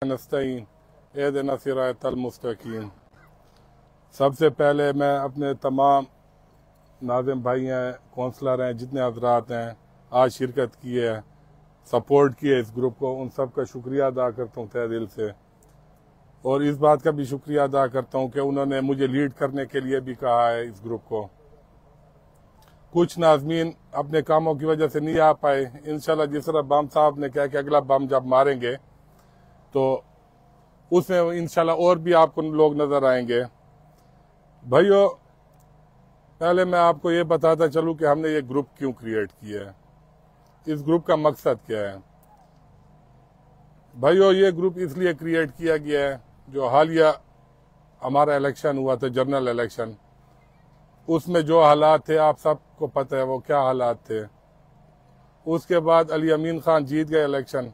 नस्तईन एहदिना सिरातल मुस्तकीम। सबसे पहले मैं अपने तमाम नाज़िम भाई हैं, कौंसलर हैं, जितने हजरात हैं आज शिरकत की है, सपोर्ट किए इस ग्रुप को, उन सब का शुक्रिया अदा करता हूँ तहे दिल से। और इस बात का भी शुक्रिया अदा करता हूँ कि उन्होंने मुझे लीड करने के लिए भी कहा है इस ग्रुप को। कुछ नाज़मीन अपने कामों की वजह से नहीं आ पाए। इंशाल्लाह जिस तरह बम साहब ने कहा कि अगला बम जब मारेंगे तो उसमें इंशाल्लाह और भी आपको लोग नजर आएंगे। भाइयों, पहले मैं आपको ये बताता चलूं कि हमने ये ग्रुप क्यों क्रिएट किया है, इस ग्रुप का मकसद क्या है। भाइयों, ये ग्रुप इसलिए क्रिएट किया गया है, जो हालिया हमारा इलेक्शन हुआ था, जनरल इलेक्शन, उसमें जो हालात थे आप सबको पता है वो क्या हालात थे। उसके बाद अली अमीन खान जीत गए इलेक्शन,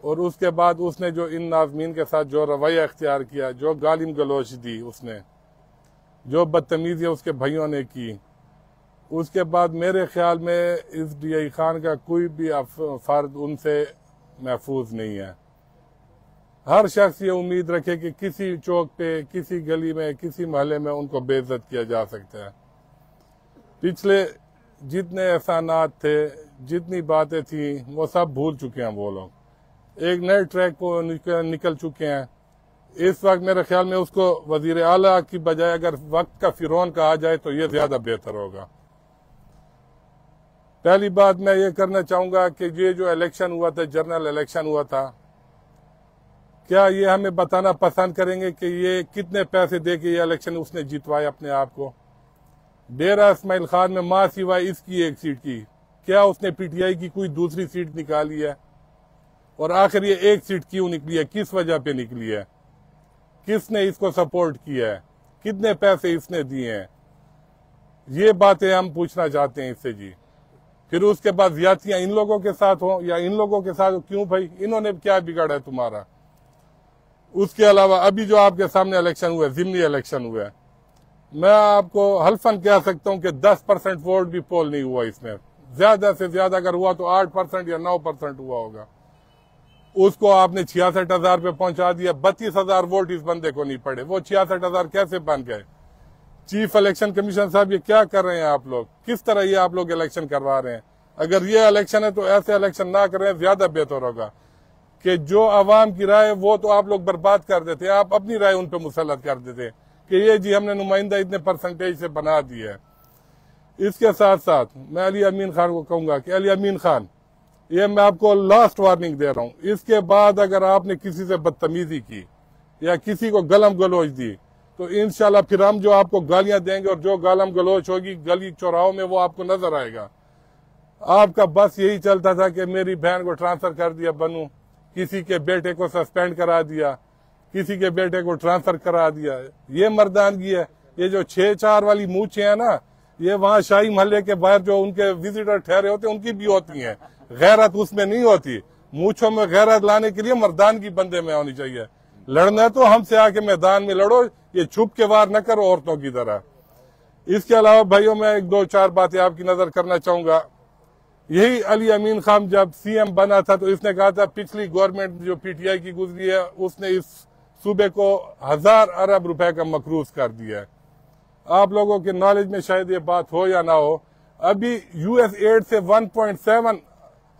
और उसके बाद उसने जो इन नाज़मीन के साथ जो रवैया अख्तियार किया, जो गालिम गलोच दी उसने, जो बदतमीजी उसके भाइयों ने की, उसके बाद मेरे ख्याल में इस DI खान का कोई भी फर्द उनसे महफूज नहीं है। हर शख्स ये उम्मीद रखे कि किसी चौक पे, किसी गली में, किसी मोहल्ले में उनको बेइज्जत किया जा सकता है। पिछले जितने एहसानात थे, जितनी बातें थी, वो सब भूल चुके हैं वो लोग, एक नए ट्रैक को निकल चुके हैं। इस वक्त मेरे ख्याल में उसको वजीर आला की बजाय अगर वक्त का फिरौन कहा जाए तो ये ज्यादा बेहतर होगा। पहली बात मैं ये करना चाहूंगा कि ये जो इलेक्शन हुआ था, जनरल इलेक्शन हुआ था, क्या ये हमें बताना पसंद करेंगे कि ये कितने पैसे दे के ये इलेक्शन उसने जितवाए अपने आप को। डेरा इस्माइल खान में मां सिवाय इसकी एक सीट की, क्या उसने PTI की कोई दूसरी सीट निकाली है? और आखिर ये एक सीट क्यों निकली है, किस वजह पे निकली है, किसने इसको सपोर्ट किया है, कितने पैसे इसने दिए हैं, ये बातें हम पूछना चाहते हैं इससे जी। फिर उसके बाद ज्यादतियां इन लोगों के साथ हो या इन लोगों के साथ हो, क्यों भाई, इन्होंने क्या बिगाड़ा है तुम्हारा। उसके अलावा अभी जो आपके सामने इलेक्शन हुआ है, जिमनी इलेक्शन हुआ है, मैं आपको हल्फन कह सकता हूं कि 10% वोट भी पोल नहीं हुआ इसमें। ज्यादा से ज्यादा अगर हुआ तो 8% या 9% हुआ होगा। उसको आपने 66,000 पे पहुंचा दिया। 32,000 वोट इस बंदे को नहीं पड़े, वो 66,000 कैसे बन गए। चीफ इलेक्शन कमीशन साहब, ये क्या कर रहे हैं आप लोग, किस तरह ये आप लोग इलेक्शन करवा रहे हैं। अगर ये इलेक्शन है तो ऐसे इलेक्शन ना करें, ज्यादा बेहतर होगा। कि जो आवाम की राय वो तो आप लोग बर्बाद कर देते, आप अपनी राय उन पर मुसल्लत कर देते कि ये जी हमने नुमाइंदा इतने परसेंटेज से बना दिया है। इसके साथ साथ मैं अली अमीन खान को कहूंगा कि अली अमीन खान, ये मैं आपको लास्ट वार्निंग दे रहा हूं, इसके बाद अगर आपने किसी से बदतमीजी की या किसी को गलम गलोच दी तो इंशाल्लाह फिर हम जो आपको गालियां देंगे और जो गालम गलोच होगी गली चौराहों में वो आपको नजर आएगा। आपका बस यही चलता था कि मेरी बहन को ट्रांसफर कर दिया बनू, किसी के बेटे को सस्पेंड करा दिया, किसी के बेटे को ट्रांसफर करा दिया। ये मर्दानगी है। ये जो 6-4 वाली मूछें है ना, ये वहां शाही महल्ले के बाहर जो उनके विजिटर ठहरे होते हैं उनकी भी होती हैं, गैरत उसमें नहीं होती। मूछों में गैरत लाने के लिए मर्दानगी बंदे में होनी चाहिए। लड़ना तो हमसे आके मैदान में लड़ो, ये छुप के वार न करो औरतों की तरह। इसके अलावा भाइयों, मैं 1-2-4 बातें आपकी नजर करना चाहूंगा। यही अली अमीन खान जब CM बना था तो इसने कहा था पिछली गवर्नमेंट जो PTI की गुजरी है उसने इस सूबे को 1000 अरब रुपए का मकरूज कर दिया है। आप लोगों के नॉलेज में शायद ये बात हो या ना हो, अभी US एड से 1.7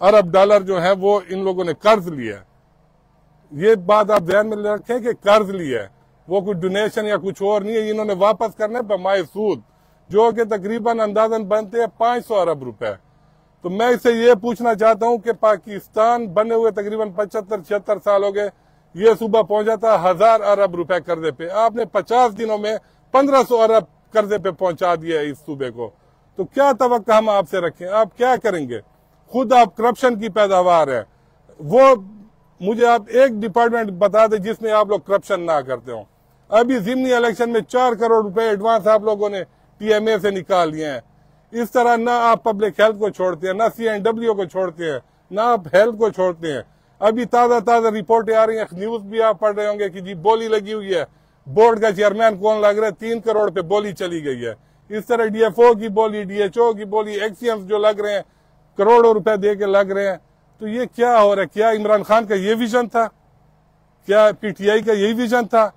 अरब डॉलर जो है वो इन लोगों ने कर्ज लिया है। ये बात आप ध्यान में रखें कि कर्ज लिया है, वो कोई डोनेशन या कुछ और नहीं है। इन्होंने वापस करने पर माए सूद, जो कि तकरीबन अंदाजन बनते हैं 500 अरब रुपए। तो मैं इससे ये पूछना चाहता हूं कि पाकिस्तान बने हुए तकरीबन 75-76 साल हो गए, ये सूबा पहुंचा था 1000 अरब रुपए कर्जे पे, आपने 50 दिनों में 1500 अरब कर्जे पे पहुंचा दिया है इस सूबे को। तो क्या तवक्का हम आपसे रखें, आप क्या करेंगे। खुद आप करप्शन की पैदावार है। वो मुझे आप एक डिपार्टमेंट बता दें जिसमें आप लोग करप्शन ना करते हो। अभी जिमनी इलेक्शन में 4 करोड़ रुपए एडवांस आप लोगों ने TMA से निकाल लिए हैं। इस तरह ना आप पब्लिक हेल्थ को छोड़ते हैं, ना CNW को छोड़ते हैं, ना आप हेल्थ को छोड़ते हैं। अभी ताजा रिपोर्टें आ रही हैं, न्यूज भी आप पढ़ रहे होंगे कि जी बोली लगी हुई है, बोर्ड का चेयरमैन कौन लग रहा है, 3 करोड़ पे बोली चली गई है। इस तरह DFO की बोली, DHO की बोली, एक्सीएम्स जो लग रहे हैं करोड़ों रुपए दे के लग रहे हैं। तो ये क्या हो रहा है, क्या इमरान खान का ये विजन था क्या पीटीआई का यही विजन था?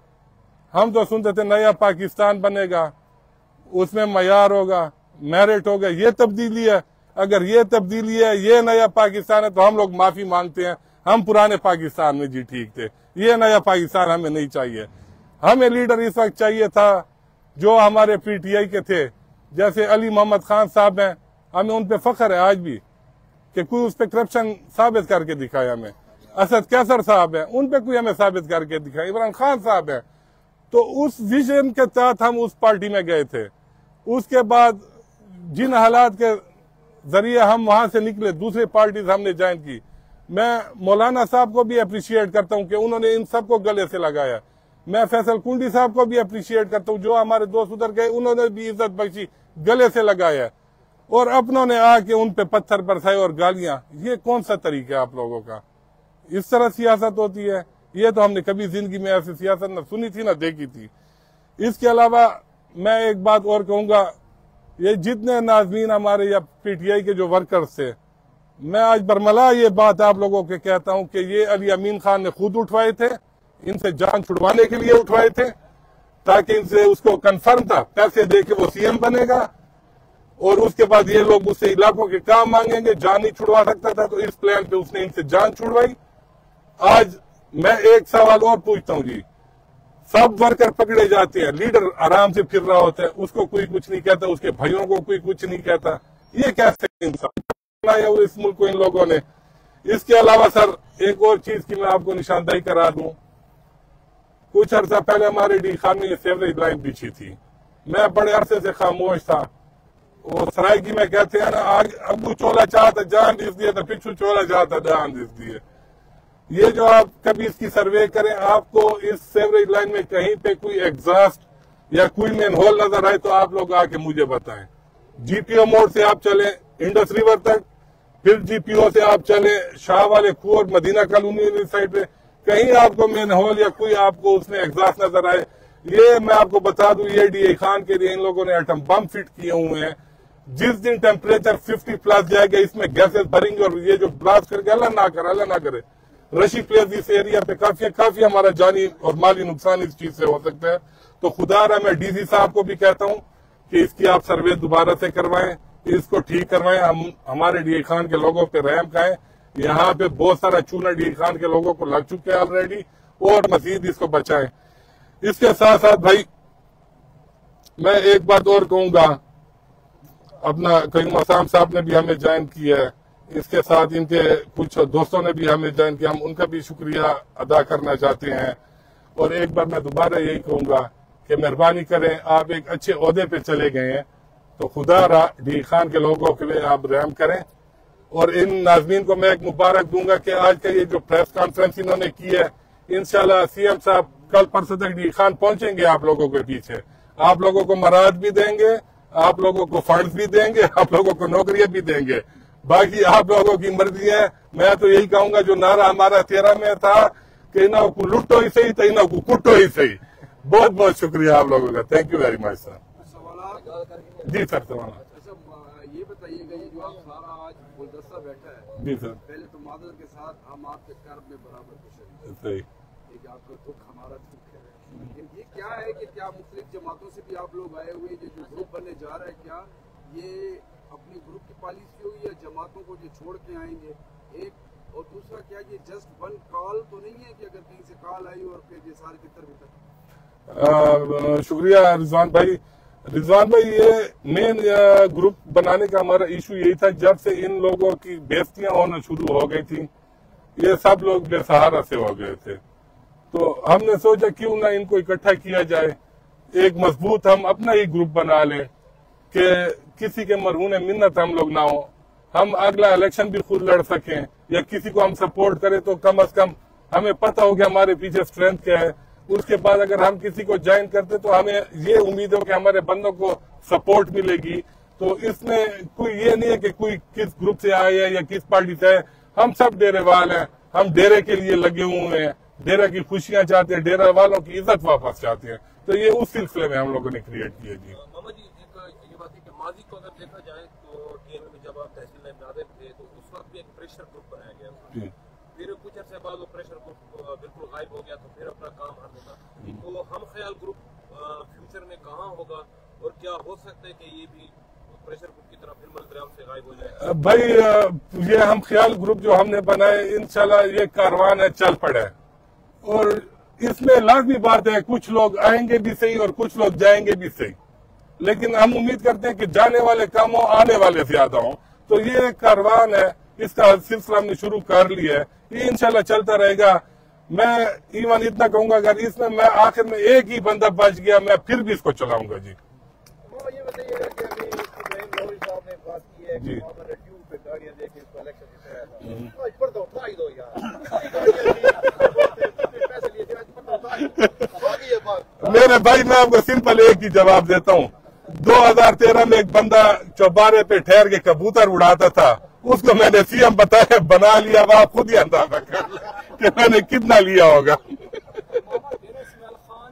हम तो सुनते थे नया पाकिस्तान बनेगा, उसमें मयार होगा, मेरिट होगा। ये तब्दीली है? अगर ये तब्दीली है, ये नया पाकिस्तान है, तो हम लोग माफी मांगते हैं। हम पुराने पाकिस्तान में जी ठीक थे, ये नया पाकिस्तान हमें नहीं चाहिए। हमें लीडर इस वक्त चाहिए था जो हमारे पीटीआई के थे, जैसे अली मोहम्मद खान साहब हैं। हमें उन पे फख्र है आज भी कि कोई उस पर करप्शन साबित करके दिखाया हमें। असद कैसर साहब हैं, उन पे कोई हमें साबित करके दिखाया। इमरान खान साहब हैं। तो उस विजन के तहत हम उस पार्टी में गए थे। उसके बाद जिन हालात के जरिए हम वहां से निकले, दूसरी पार्टीज हमने ज्वाइन की। मैं मौलाना साहब को भी अप्रिशिएट करता हूं कि उन्होंने इन सबको गले से लगाया। मैं फैसल कुंडी साहब को भी अप्रिशिएट करता हूं, जो हमारे दोस्त उधर गए, उन्होंने भी इज्जत बख्शी, गले से लगाया। और अपनों ने आके उन पे पत्थर बरसाए और गालियां। ये कौन सा तरीका है आप लोगों का? इस तरह सियासत होती है? ये तो हमने कभी जिंदगी में ऐसी सियासत न सुनी थी, न देखी थी। इसके अलावा मैं एक बात और कहूंगा, ये जितने नाज़मीन हमारे या पीटीआई के जो वर्कर्स थे, मैं आज बरमला ये बात आप लोगों के कहता हूं कि ये अली अमीन खान ने खुद उठवाए थे, इनसे जान छुड़वाने के लिए उठवाए थे, ताकि इनसे उसको कंफर्म था पैसे दे के वो सीएम बनेगा और उसके बाद ये लोग उससे इलाकों के काम मांगेंगे। जान नहीं छुड़वा सकता था, तो इस प्लान पे उसने इनसे जान छुड़वाई। आज मैं एक सवाल और पूछता हूं जी, सब वर्कर पकड़े जाते हैं, लीडर आराम से फिर रहा होता है, उसको कोई कुछ नहीं कहता, उसके भाइयों को कोई कुछ नहीं कहता। ये कैसे इंसान बनाया इस मुल्क को इन लोगों ने? इसके अलावा सर एक और चीज की मैं आपको निशानदाही करा दूं। कुछ अर्सा पहले हमारे डी खान में ये सेवरेज लाइन बिछी थी। मैं बड़े अरसे से खामोश था। वो सरायकी में कहते हैं ना, आग अबू चोला चाहता जान दिस दिए, तो पिछू चोला चाहता जान दिस दिए। ये जो आप कभी इसकी सर्वे करें, आपको इस सेवरेज लाइन में कहीं पे कोई एग्जॉस्ट या कोई मेन होल नजर आए तो आप लोग आके मुझे बताएं। जीपीओ मोड़ से आप चले इंडस रिवर तक, फिर जीपीओ से आप चले शाह वाले कुएं और मदीना कॉलोनी साइड पे, कहीं आपको मेन होल या कोई आपको उसमें एग्जॉस्ट नजर आए? ये मैं आपको बता दूं, ये डीए खान के लिए इन लोगों ने एटम बम फिट किए हुए हैं। जिस दिन टेम्परेचर 50 प्लस जाएगा, इसमें गैसेस भरेंगे और ये जो ब्लास्ट करके, अल्लाह ना करे रशी प्लेस इस एरिया पे काफी हमारा जानी और माली नुकसान इस चीज से हो सकता है। तो खुदारा मैं डीसी साहब को भी कहता हूं कि इसकी आप सर्वे दोबारा से करवाएं, इसको ठीक करवाएं। हम हमारे डीए खान के लोगों पे रहम खाएं। यहाँ पे बहुत सारा चूना डीए खान के लोगों को लग चुके हैं ऑलरेडी, और मजीद इसको बचाएं। इसके साथ साथ भाई मैं एक बात और कहूंगा, अपना कईम असाम साहब ने भी हमें ज्वाइन किया है, इसके साथ इनके कुछ दोस्तों ने भी हमें ज्वाइन किया, हम उनका भी शुक्रिया अदा करना चाहते हैं। और एक बार मैं दोबारा यही कहूंगा कि मेहरबानी करें, आप एक अच्छे ओहदे पे चले गए हैं, तो खुदा डी खान के लोगों के लिए आप रहम करें। और इन नाज़मीन को मैं एक मुबारक दूंगा कि आज का ये जो प्रेस कॉन्फ्रेंस इन्होंने की है, इंशाल्लाह सीएम साहब कल परसों तक डी खान पहुंचेंगे आप लोगों के पीछे, आप लोगों को मराद भी देंगे, आप लोगों को फंड भी देंगे, आप लोगों को नौकरियां भी देंगे। बाकी आप लोगों की मर्जी है। मैं तो यही कहूंगा, जो नारा हमारा 13 में था कि इन्हों को लुटो ही सही, तो इन्हों को कुटो ही सही। बहुत बहुत शुक्रिया आप लोगों का। Thank you very much sir. जी सर, सवाल ये बताइएगा, ये जो आप सारा आज गुलदस्ता बैठा है, जी सर, पहले तो मादर के साथ हम आपके कर्म में बराबर कुछ सही, एक आपका दुख हमारा दुख है। लेकिन ये क्या है कि क्या मुख्तलिफ जमातों से भी आप लोग आए हुए, जो ग्रुप बनने जा रहा है, क्या ये अपनी ग्रुप की पॉलिसी होगी या जमातों को जो छोड़ के आएंगे? एक, और दूसरा क्या ये जस्ट वन कॉल तो नहीं है कि अगर कहीं से कॉल आई और फिर ये सारे तितर बितर? शुक्रिया रिजवान भाई। रिजवान भाई, ये मेन ग्रुप बनाने का हमारा इशू यही था, जब से इन लोगों की बेइज्जतियां होना शुरू हो गई थी, ये सब लोग बेसहारा से हो गए थे, तो हमने सोचा क्यों ना इनको इकट्ठा किया जाए, एक मजबूत हम अपना ही ग्रुप बना लें कि किसी के मरहूने मिन्नत हम लोग ना हो, हम अगला इलेक्शन भी खुद लड़ सकें, या किसी को हम सपोर्ट करें तो कम अज कम हमें पता हो कि हमारे पीछे स्ट्रेंथ क्या है। उसके बाद अगर हम किसी को ज्वाइन करते तो हमें ये उम्मीद हो कि हमारे बंदों को सपोर्ट मिलेगी। तो इसमें कोई ये नहीं है कि कोई किस ग्रुप से आए है या किस पार्टी से आए, हम सब डेरे वाले हैं, हम डेरे के लिए लगे हुए हैं, डेरा की खुशियां चाहते हैं, डेरा वालों की इज्जत वापस चाहते हैं। तो ये उस सिलसिले में हम लोगों ने क्रिएट किया। जी मामा जी, एक ये बात है कि माजी को अगर देखा जाए तो टीएमए में जब आप तहसील नायब नादिर थे तो उस वक्त भी एक प्रेशर ग्रुप बनाया गया, फिर कुछ अर्से बाद वो प्रेशर ग्रुप बिल्कुल गायब हो गया, तो फिर अपना काम हर देगा। तो हम ख्याल ग्रुप फ्यूचर में कहाँ होगा और क्या हो सकता है कि ये भी प्रेशर ग्रुप की तरह फिर मंजराम से गायब हो जाए? भाई ये हम ख्याल ग्रुप जो हमने बनाए, इंशाल्लाह ये कारवान है चल पड़े, और इसमें लाजमी बात है कुछ लोग आएंगे भी सही और कुछ लोग जाएंगे भी सही, लेकिन हम उम्मीद करते हैं कि जाने वाले कम हो, आने वाले ज्यादा हो। तो ये कारवान है, इसका सिलसिला हमने शुरू कर लिया है, ये इंशाल्लाह चलता रहेगा। मैं ईमान इतना कहूंगा, अगर इसमें मैं आखिर में एक ही बंदा बच गया, मैं फिर भी इसको चलाऊंगा जी। ये बताइएगा कि अभी इब्राहिम लोहरी साहब ने बात की है जी। कि वहाँ पर ट्यूब पे गाड़ियां देके इसको इलेक्शन जिताया था। आज पर तो उठा ही दो यार, पैसे लिए थे, आज पर तो उठा ही दो। आगे ये बात मेरे भाई मैं आपको सिंपल एक ही जवाब देता हूँ। 2013 में एक बंदा चौबारे पे ठहर के कबूतर उड़ाता था, उसको मैंने सीएम बताया, बना लिया। अब आप खुद ही अंदाजा कर लो कि मैंने कितना लिया होगा। खान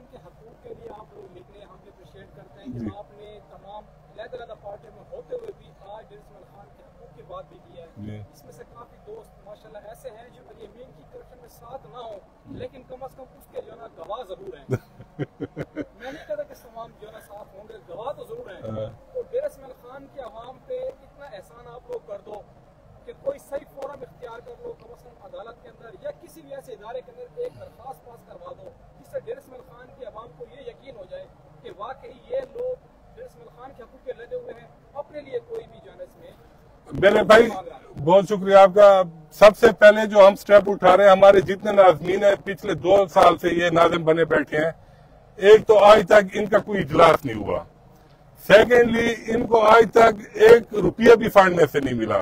के हकूक के लिए आप लोग निकले, हम अप्रिशिएट करते हैं कि आपने तमाम अलग-अलग पार्टी में होते हुए भी आज डेरेसमल खान के हकूक की बात भी की है। इसमें से काफी दोस्त माशाल्लाह ऐसे हैं जो यमीन की करप्शन में साथ ना हो, लेकिन कम से कम उसके जो ना गवाह जरूर हैं। मैं नहीं कहता कि तमाम जो ना साथ होंगे, गवाह तो जरूर हैं। तो डेरेसमल खान के अवाम पे इतना एहसान आप लोग कर दो कि कोई सही फोरम इख्तियार कर लो, कम से कम अदालत के अंदर या किसी भी ऐसे इदारे के अंदर एक दरख्वास्त पास करवा दो, जिससे डेरेसमल खान की आवाम को ये यकीन हो जाए कि वाकई ये लोग डेरेसमल खान के हकूक़ के लगे हुए हैं, अपने लिए कोई भी जो है इसमें। मेरे भाई बहुत शुक्रिया आपका। सबसे पहले जो हम स्टेप उठा रहे हैं, हमारे जितने नाज़मीन है पिछले 2 साल से ये नाज़िम बने बैठे हैं, एक तो आज तक इनका कोई इजलास नहीं हुआ। सेकेंडली, इनको आज तक 1 रुपया भी फंड में से नहीं मिला।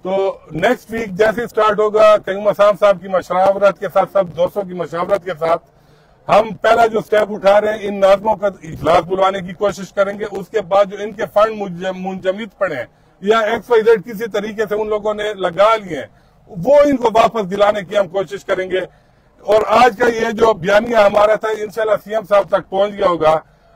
तो नेक्स्ट वीक जैसे स्टार्ट होगा, कयूम असाम साहब की मशरावरत के साथ, सब दोस्तों की मशरावरत के साथ, हम पहला जो स्टेप उठा रहे हैं, इन नाज़मों का इजलास बुलवाने की कोशिश करेंगे। उसके बाद जो इनके फंड मुंजमद पड़े या XYZ किसी तरीके से उन लोगों ने लगा लिए, वो इनको वापस दिलाने की हम कोशिश करेंगे। और आज का ये जो बयानिया हमारा था, इंशाल्लाह सीएम साहब तक पहुंच गया होगा।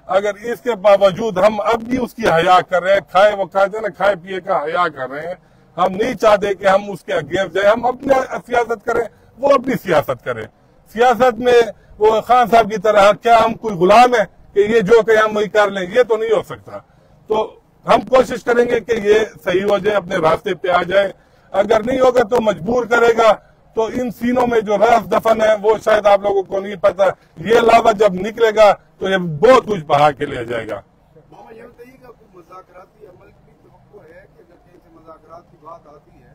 अगर इसके बावजूद हम अब भी उसकी हया कर रहे हैं, खाए वो कहते हैं ना, खाए पिए का हया कर रहे हैं, हम नहीं चाहते कि हम उसके अगेंस्ट जाए। हम अपनी सियासत करें, वो अपनी सियासत करें। सियासत में वो खान साहब की तरह क्या हम कोई गुलाम है कि ये जो कहें हम वही कर लें? ये तो नहीं हो सकता। तो हम कोशिश करेंगे कि ये सही हो जाए, अपने रास्ते पे आ जाए। अगर नहीं होगा तो मजबूर करेगा। तो इन सीनों में जो राज दफन है वो शायद आप लोगों को नहीं पता। ये लावा जब निकलेगा तो ये बहुत कुछ बहा के ले जाएगा। मामा ये बताइएगा, कोई मुज़ाकराती अमल की तवक्को है कि अगर कहीं से मुज़ाकरात की बात आती है,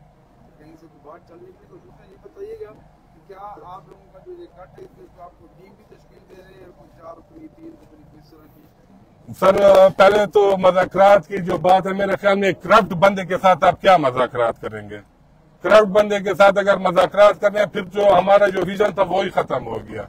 कहीं से कोई बात चलने की कोशिश है? ये बताइएगा कि क्या आप लोगों का जो ये कट है, इसमें आपको टीम भी तश्कील दे रहे हैं, कोई 4 रुकनी, 3 रुकनी, किस तरह की? सर पहले तो मज़ाकरात की जो बात है, मेरे ख्याल में करप्ट बंदे के साथ आप क्या मज़ाकरात करेंगे? करप्ट बंदे के साथ अगर मज़ाकरात कर रहे हैं, फिर जो हमारा जो विजन था वो ही खत्म हो गया।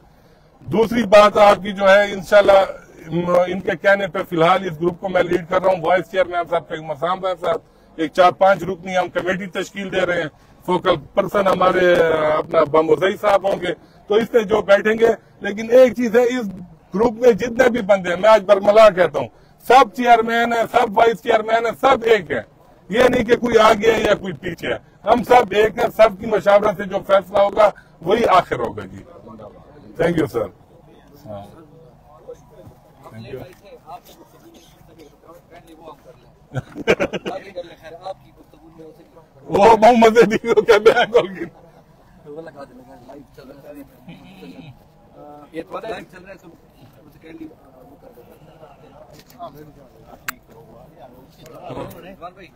दूसरी बात आपकी जो है, इंशाल्लाह इनके कहने पे फिलहाल इस ग्रुप को मैं लीड कर रहा हूँ। वाइस चेयरमैन साहब कयूम असाम साहब, एक 4-5 रुकनी हम कमेटी तश्कील दे रहे हैं। फोकल पर्सन हमारे अपना बमोजई साहब होंगे, तो इसमें जो बैठेंगे। लेकिन एक चीज है, इस ग्रुप में जितने भी बंदे हैं, मैं आज बरमला कहता हूँ, सब चेयरमैन है, सब वाइस चेयरमैन है, सब एक है। ये नहीं कि कोई आगे है या कोई पीछे है, हम सब एक है। सबकी मशावरत से जो फैसला होगा वही आखिर होगा जी। Thank you sir. वो मोहम्मद को क्या बयान होगी? ये पता है चल रहा है तो सेकेंडली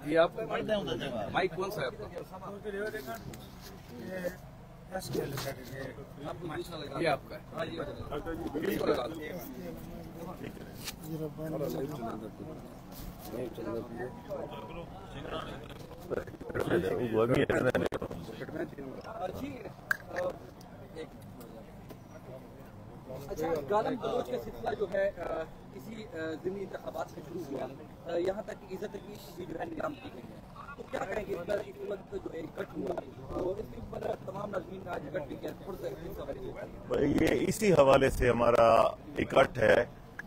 ये आपका माइक कौन सा है आपका? ये आपका अच्छा, गालिब बलोच का सिलसिला जो है किसी ज़िमनी इंतखाबात से शुरू हुआ, यहाँ तक कि इज़्ज़त की जो है निजाम की गई है, तो क्या करेंगे इस पर? इस वक्त जो है इकट्ठ हुआ, तो इसके ऊपर तमाम नाज़रीन आज इकट्ठ भी किया। ये इसी हवाले से हमारा इकट्ठ है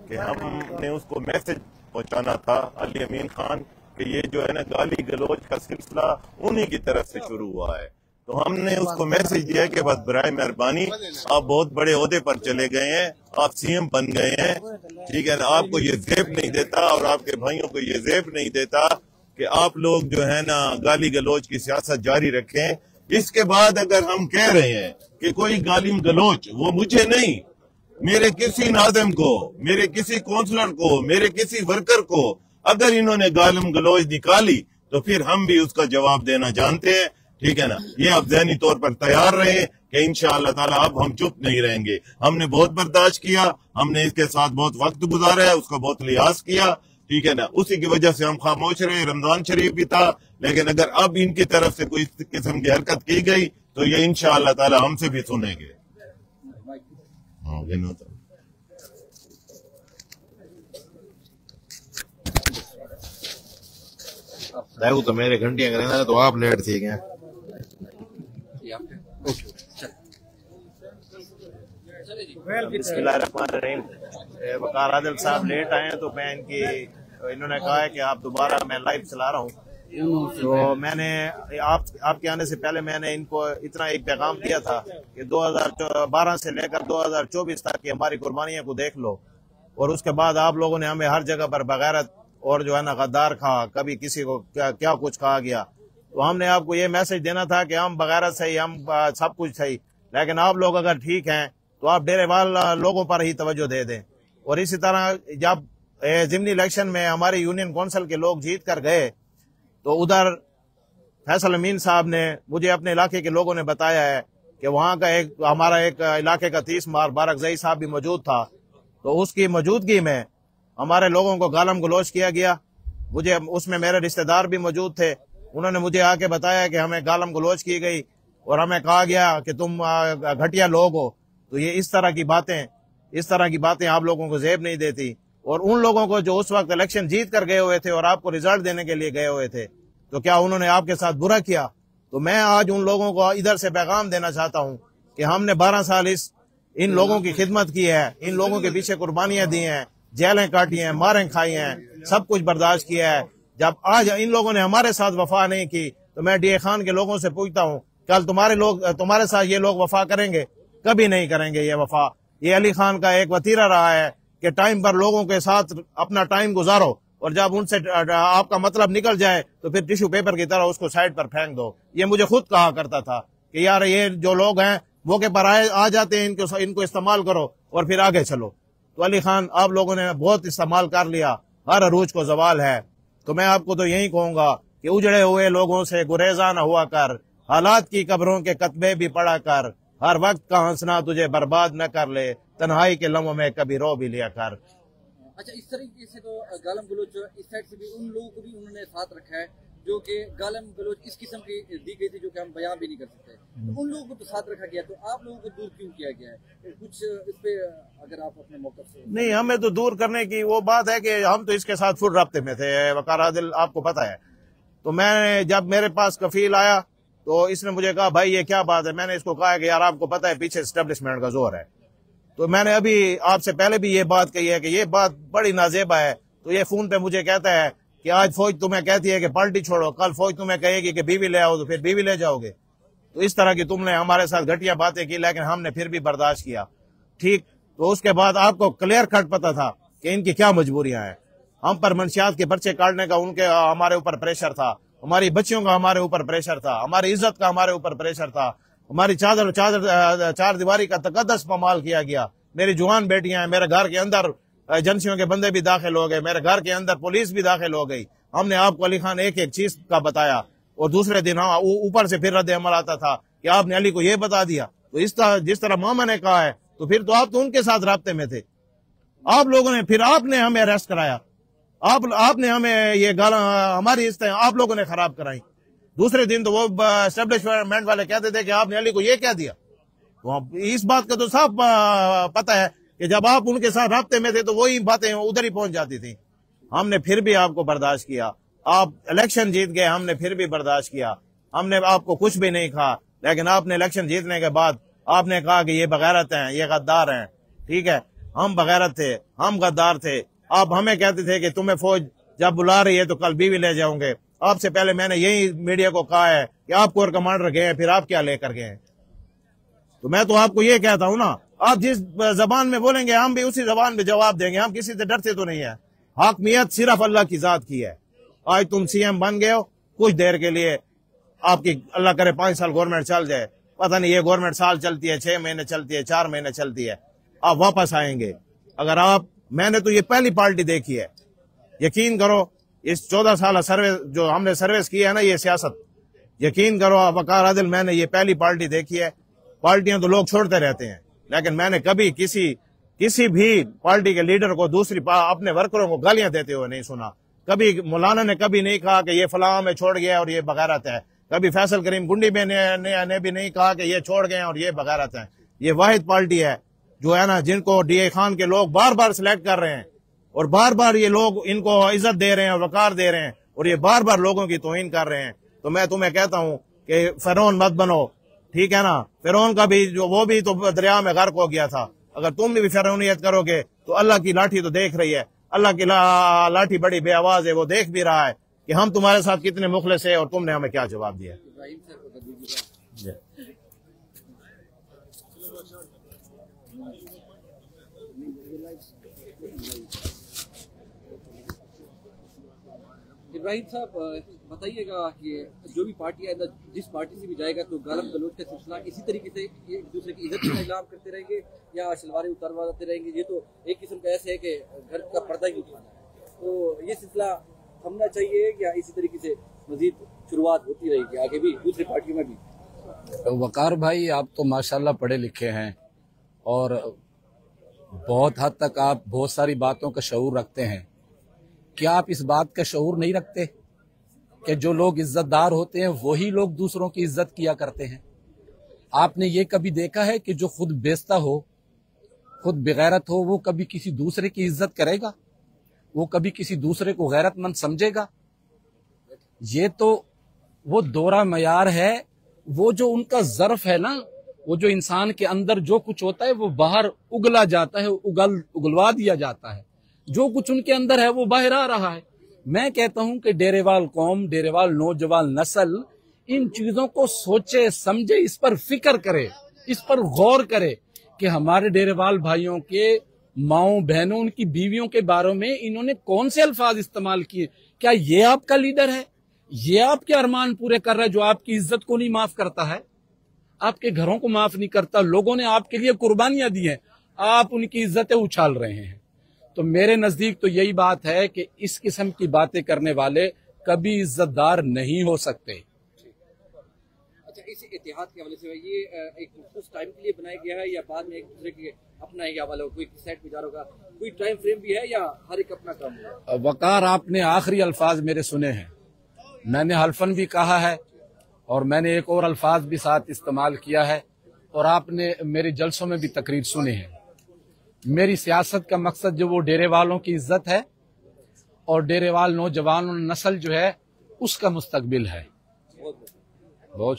कि हमने उसको मैसेज पहुंचाना था अली अमीन खान कि ये जो है ना, गाली गलौज का सिलसिला उन्हीं की तरफ से शुरू हुआ है। तो हमने उसको मैसेज दिया कि बस बराए मेहरबानी आप बहुत बड़े ओहदे पर चले गए हैं, आप सीएम बन गए हैं, ठीक है ना, आपको ये ज़ेब नहीं देता और आपके भाइयों को ये ज़ेब नहीं देता कि आप लोग जो है ना गाली गलोच की सियासत जारी रखें। इसके बाद अगर हम कह रहे हैं कि कोई गालिम गलोच, वो मुझे नहीं, मेरे किसी नाज़िम को, मेरे किसी काउंसलर को, मेरे किसी वर्कर को अगर इन्होंने गालिम गलोच निकाली तो फिर हम भी उसका जवाब देना जानते हैं, ठीक है ना। ये आप ज़हनी तौर पर तैयार रहे कि इंशाअल्लाह ताला अब हम चुप नहीं रहेंगे। हमने बहुत बर्दाश्त किया, हमने इसके साथ बहुत वक्त गुजारा है, उसका बहुत लिहाज किया, ठीक है ना, उसी की वजह से हम खामोश रहे। रमजान शरीफ भी था, लेकिन अगर अब इनकी तरफ से कोई किस्म की हरकत की गई तो ये इंशाअल्लाह ताला हमसे भी सुनेंगे। देखो तो मेरे घंटियां करेंगे तो आप लेट थी क्या? बिस्मिल्लाहिर्रहमानिर्रहीम। वकार आदिल साहब लेट आए हैं तो मैं इन्होंने कहा है कि आप दोबारा, मैं लाइव चला रहा हूँ, तो मैंने आपके आने से पहले मैंने इनको इतना एक पैगाम दिया था कि 2012 से लेकर 2024 तक की हमारी कुर्बानियों को देख लो, और उसके बाद आप लोगों ने हमें हर जगह पर बगैरत और जो है ना गद्दार कहा, कभी किसी को क्या कुछ कहा गया। तो हमने आपको ये मैसेज देना था कि हम बगैरत सही, हम सब कुछ सही, लेकिन आप लोग अगर ठीक हैं तो आप डेरेवाल लोगों पर ही तवज्जो दे दें। और इसी तरह जब ज़िमनी इलेक्शन में हमारे यूनियन काउंसिल के लोग जीत कर गए तो उधर फैसल अमीन साहब ने मुझे अपने इलाके के लोगों ने बताया है कि वहाँ का हमारा एक इलाके का 30 मार बारकजई साहब भी मौजूद था, तो उसकी मौजूदगी में हमारे लोगों को गालम गलोच किया गया। मुझे उसमें मेरे रिश्तेदार भी मौजूद थे, उन्होंने मुझे आके बताया कि हमें गालम गलोच की गई और हमें कहा गया कि तुम घटिया लोग हो। तो ये इस तरह की बातें आप लोगों को ज़ेब नहीं देती। और उन लोगों को जो उस वक्त इलेक्शन जीत कर गए हुए थे और आपको रिजल्ट देने के लिए गए हुए थे, तो क्या उन्होंने आपके साथ बुरा किया? तो मैं आज उन लोगों को इधर से पैगाम देना चाहता हूँ कि हमने 12 साल इन लोगों की खिदमत की है, इन लोगों के पीछे कुर्बानियां दी हैं, जेलें काटी हैं, मारें खाई हैं, सब कुछ बर्दाश्त किया है। जब आज इन लोगों ने हमारे साथ वफा नहीं की तो मैं डीए खान के लोगों से पूछता हूँ, कल तुम्हारे साथ ये लोग वफा करेंगे? कभी नहीं करेंगे ये वफा। ये अली खान का एक वतीरा रहा है कि टाइम पर लोगों के साथ अपना टाइम गुजारो और जब उनसे आपका मतलब निकल जाए तो फिर टिश्यू पेपर की तरह उसको साइड पर फेंक दो। ये मुझे खुद कहा करता था कि यार ये जो लोग हैं मौके पर आ जाते हैं, इनको इस्तेमाल करो और फिर आगे चलो। तो अली खान आप लोगों ने बहुत इस्तेमाल कर लिया, हर अरूज को जवाल है। तो मैं आपको तो यही कहूंगा कि उजड़े हुए लोगों से गुरेजा न हुआ कर, हालात की कब्रों के कतबे भी पढ़ा कर, हर वक्त का हंसना तुझे बर्बाद न कर ले, तन्हाई के लम्हों में कभी रो भी लिया कर। अच्छा, इस तरीके से तो गालम गलोच इस साइड से भी उन लोगों को भी उन्होंने साथ रखा है जो कि गालम गलोच इस किस्म की दी गई थी जो कि हम बयान भी नहीं कर सकते, तो उन लोगों को तो साथ रखा गया, तो आप लोगों को दूर क्यों किया गया है? कुछ इस पे अगर आप अपने मौके से। नहीं, हमें तो दूर करने की वो बात है कि हम तो इसके साथ फुल राब्ते में थे, वकार आदिल आपको पता है। तो मैं जब मेरे पास कफील आया तो इसने मुझे कहा भाई ये क्या बात है। मैंने इसको कहा कि यार आपको पता है पीछे एस्टेब्लिशमेंट का जोर है। तो मैंने अभी आपसे पहले भी ये बात कही है कि ये बात बड़ी नाजेबा है। तो ये फोन पे मुझे कहता है कि आज फौज तुम्हें कहती है कि पार्टी छोड़ो, कल फौज तुम्हें कहेगी कि बीवी ले आओ तो फिर बीवी ले जाओगे। तो इस तरह की तुमने हमारे साथ घटिया बातें की, लेकिन हमने फिर भी बर्दाश्त किया। ठीक, तो उसके बाद आपको क्लियर कट पता था कि इनकी क्या मजबूरियां हैं। हम पर मंशियात के पर्चे काटने का हमारे ऊपर प्रेशर था, हमारी बच्चियों का हमारे ऊपर प्रेशर था, हमारी इज्जत का हमारे ऊपर प्रेशर था, हमारी चार दीवारी का तकद्दस पमाल किया गया। मेरी जवान बेटियां हैं, मेरे घर के अंदर एजेंसियों के बंदे भी दाखिल हो गए, मेरे घर के अंदर पुलिस भी दाखिल हो गई। हमने आपको अली खान एक एक चीज का बताया और दूसरे दिन ऊपर से फिर रद्द अमल आता था कि आपने अली को ये बता दिया। तो इस तरह जिस तरह मामा ने कहा है तो फिर तो आप तो उनके साथ राब्ते में थे। आप लोगों ने फिर आपने हमें अरेस्ट कराया, आपने हमें ये गाला हमारी इस तरह आप लोगों ने खराब कराई। दूसरे दिन तो वो एस्टेब्लिशमेंट वाले कहते थे कि आपने अली को ये क्या दिया। तो इस बात का तो साफ पता है कि जब आप उनके साथ राब्ते में थे तो वही बातें उधर ही पहुंच जाती थी। हमने फिर भी आपको बर्दाश्त किया, आप इलेक्शन जीत गए, हमने फिर भी बर्दाश्त किया। हमने आपको कुछ भी नहीं कहा, लेकिन आपने इलेक्शन जीतने के बाद आपने कहा कि ये बगैरत हैं, ये गद्दार हैं। ठीक है, हम बगैरत थे, हम गद्दार थे। आप हमें कहते थे कि तुम्हें फौज जब बुला रही है तो कल बीवी ले जाओगे, आपसे पहले मैंने यही मीडिया को कहा है कि आप कोर कमांडर गए, फिर आप क्या लेकर गए? तो मैं तो आपको ये कहता हूं ना, आप जिस जबान में बोलेंगे हम भी उसी जबान में जवाब देंगे। हम किसी से डरते तो नहीं है। हाकमियत सिर्फ अल्लाह की जात की है। आज तुम सीएम बन गए हो, कुछ देर के लिए आपकी अल्लाह करे 5 साल गवर्नमेंट चल जाए, पता नहीं ये गवर्नमेंट साल चलती है, 6 महीने चलती है, 4 महीने चलती है, आप वापस आएंगे। अगर आप, मैंने तो ये पहली पार्टी देखी है, यकीन करो, इस 14 साल सर्विस जो हमने सर्विस की है ना, ये सियासत, यकीन करो वकार आदिल, मैंने ये पहली पार्टी देखी है। पार्टियां तो लोग छोड़ते रहते हैं, लेकिन मैंने कभी किसी भी पार्टी के लीडर को अपने वर्करों को गालियां देते हुए नहीं सुना। कभी मौलाना ने कभी नहीं कहा कि ये फलां में छोड़ गया और ये बगारत है। कभी फैसल करीम गुंडी ने भी नहीं कहा कि ये छोड़ गए और ये बगारत है। ये वाहिद पार्टी है जो है ना, जिनको डीए खान के लोग बार बार सिलेक्ट कर रहे हैं और बार बार ये लोग इनको इज्जत दे रहे हैं और वकार दे रहे हैं और ये बार बार लोगों की तौहीन कर रहे हैं। तो मैं तुम्हें कहता हूं कि फिरौन मत बनो, ठीक है ना। फिरौन का भी जो, वो भी तो दरिया में गर्क हो गया था। अगर तुम भी फिरौनियत करोगे तो अल्लाह की लाठी तो देख रही है, अल्लाह की लाठी बड़ी बेआवाज है, वो देख भी रहा है कि हम तुम्हारे साथ कितने मुखलिस है और तुमने हमें क्या जवाब दिया। इब्राहिम साहब बताइएगा कि जो भी पार्टी आएगा, जिस पार्टी से भी जाएगा, तो गालम गलोच का सिलसिला इसी तरीके से एक दूसरे की इज्जत का इलाम करते रहेंगे या शलवारें उतारवाते रहेंगे? ये तो एक किस्म का ऐसे है कि घर का पर्दा ही उठाना है, तो ये सिलसिला थमना चाहिए या इसी तरीके से मजीद शुरुआत होती रहेगी आगे भी दूसरी पार्टियों में भी? वकार भाई, आप तो माशाल्लाह पढ़े लिखे हैं और बहुत हद तक आप बहुत सारी बातों का शऊर रखते हैं। क्या आप इस बात का शऊर नहीं रखते कि जो लोग इज्जतदार होते हैं वही लोग दूसरों की इज्जत किया करते हैं? आपने ये कभी देखा है कि जो खुद बेइज्जत हो, खुद बेगैरत हो, वो कभी किसी दूसरे की इज्जत करेगा? वो कभी किसी दूसरे को गैरतमंद समझेगा? ये तो वो दोहरा मयार है। वो जो उनका ज़र्फ है ना, वो जो इंसान के अंदर जो कुछ होता है वो बाहर उगला जाता है, उगलवा दिया जाता है। जो कुछ उनके अंदर है वो बाहर आ रहा है। मैं कहता हूं कि डेरेवाल कौम, डेरेवाल नौजवान नस्ल इन चीजों को सोचे समझे, इस पर फिक्र करे, इस पर गौर करे कि हमारे डेरेवाल भाइयों के माओ बहनों, उनकी बीवियों के बारे में इन्होंने कौन से अल्फाज इस्तेमाल किए। क्या ये आपका लीडर है? ये आपके अरमान पूरे कर रहा है जो आपकी इज्जत को नहीं माफ करता है, आपके घरों को माफ नहीं करता? लोगों ने आपके लिए कुर्बानियां दी हैं, आप उनकी इज्जतें उछाल रहे हैं। तो मेरे नजदीक तो यही बात है कि इस किस्म की बातें करने वाले कभी इज्जतदार नहीं हो सकते। अच्छा, इस इतिहाद के हवाले से ये एक उस टाइम के लिए बनाया गया है या बाद में एक दूसरे के अपना ही हवाला हो, कोई सेट गुजार होगा, कोई टाइम फ्रेम भी है या हर एक अपना काम होगा? वकार, आपने आखिरी अल्फाज मेरे सुने हैं। मैंने हल्फन भी कहा है और मैंने एक और अल्फाज भी साथ इस्तेमाल किया है और आपने मेरे जलसों में भी तकरीर सुने हैं। मेरी सियासत का मकसद जो वो डेरे वालों की इज्जत है और डेरे वाल नौजवान नस्ल जो है उसका मुस्तकबिल है। बहुत